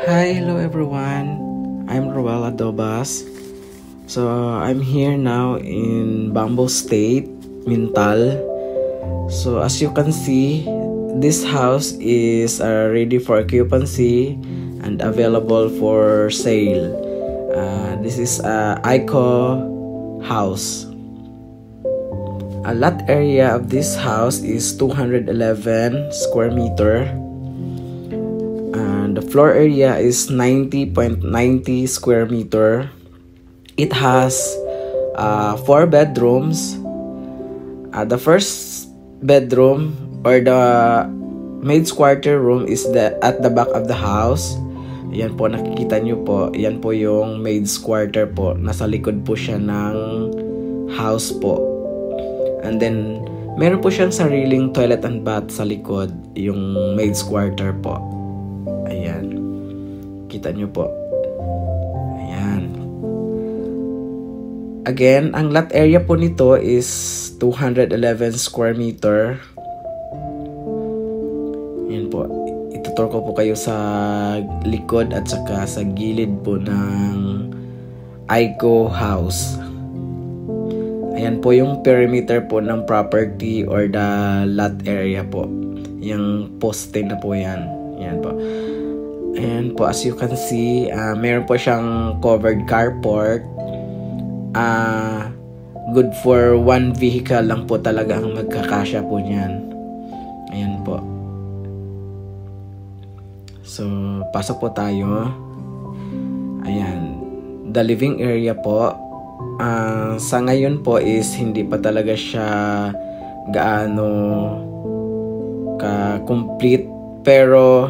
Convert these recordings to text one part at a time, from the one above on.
Hi, hello everyone. I'm Roel Adobas. So I'm here now in Bamboo State, Mintal. So as you can see, this house is ready for occupancy and available for sale. This is a ICO house. A lot area of this house is 211 square meter. And the floor area is 90.90 square meter. It has 4 bedrooms. The first bedroom or the maid's quarter room is at the back of the house. Yan po, nakikita nyo po. Yan po yung maid's quarter po. Nasa likod po siya ng house po. And then, meron po siyang sariling toilet and bath sa likod. Yung maid's quarter po. Ayan. Kita nyo po. Ayan. Again, ang lot area po nito is 211 square meter. Ayan po. Itutur ko po kayo sa likod at saka sa gilid po ng ICO house. Ayan po yung perimeter po ng property or the lot area po. Yung poste na po yan. Ayan po. Ayan po, as you can see, meron po siyang covered carport. Good for one vehicle lang po talaga ang magkakasya po niyan. Ayan po. So, pasok po tayo. Ayan. The living area po. Sa ngayon po is hindi pa talaga siya gaano ka-complete. Pero,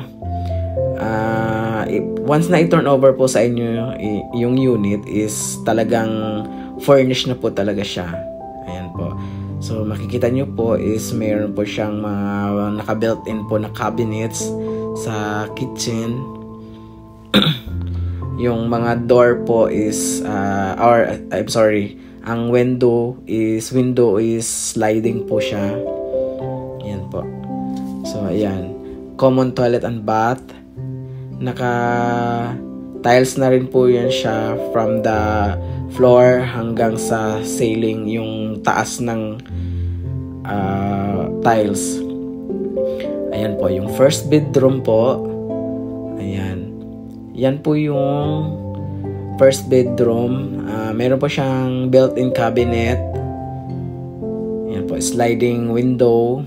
once na i-turn over po sa inyo yung unit is talagang furnished na po talaga siya. Ayan po. So makikita nyo po is mayroon po siyang mga naka-built-in po na cabinets sa kitchen. Yung mga door po is ang window is sliding po siya. Ayan po. So ayan. Common toilet and bath. Naka-tiles na rin po yan siya from the floor hanggang sa ceiling, yung taas ng tiles. Ayan po, yung first bedroom po. Ayan. Yan po yung first bedroom. Meron po siyang built-in cabinet. Ayan po, sliding window.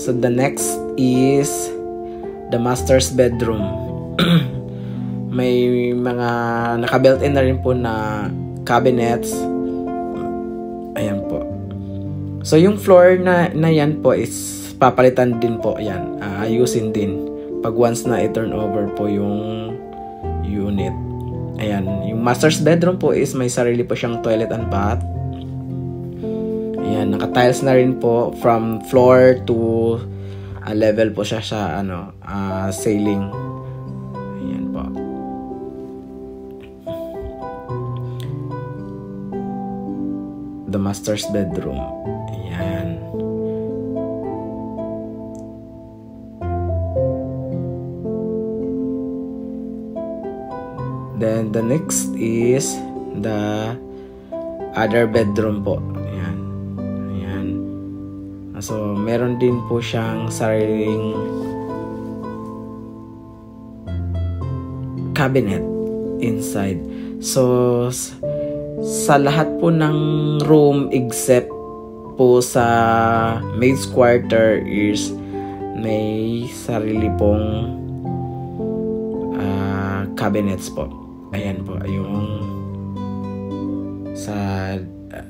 So the next is the master's bedroom. May mga naka-built-in na rin po na cabinets. Ayan po. So yung floor na yan po is papalitan din po. Ayan, ayusin din pag once na i-turn over po yung unit. Ayan, yung master's bedroom po is may sarili po siyang toilet and bath. Ayan, naka-tiles na rin po from floor to level po siya sa ceiling. Ayan po. The master's bedroom. Ayan. Then the next is the other bedroom po. So, meron din po siyang sariling cabinet inside. So, sa lahat po ng room except po sa maid's quarter is may sarili pong cabinets po. Ayan po, yung sa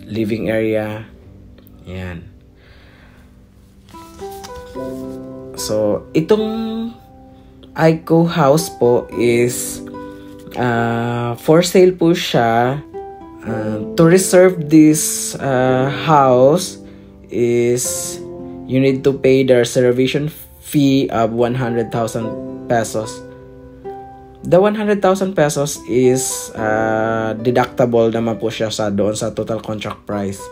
living area. Ayan. So, itong ICO house po is for sale po siya. To reserve this house is you need to pay the reservation fee of 100,000 pesos. The 100,000 pesos is deductible naman po siya doon sa total contract price.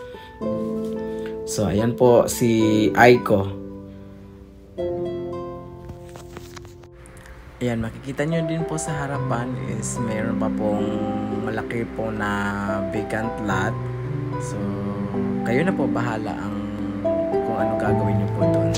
So, ayan po si Aiko. Ayan, makikita nyo din po sa harapan is mayroon pa pong malaki po na vacant lot. So, kayo na po bahala kung ano gagawin nyo po doon.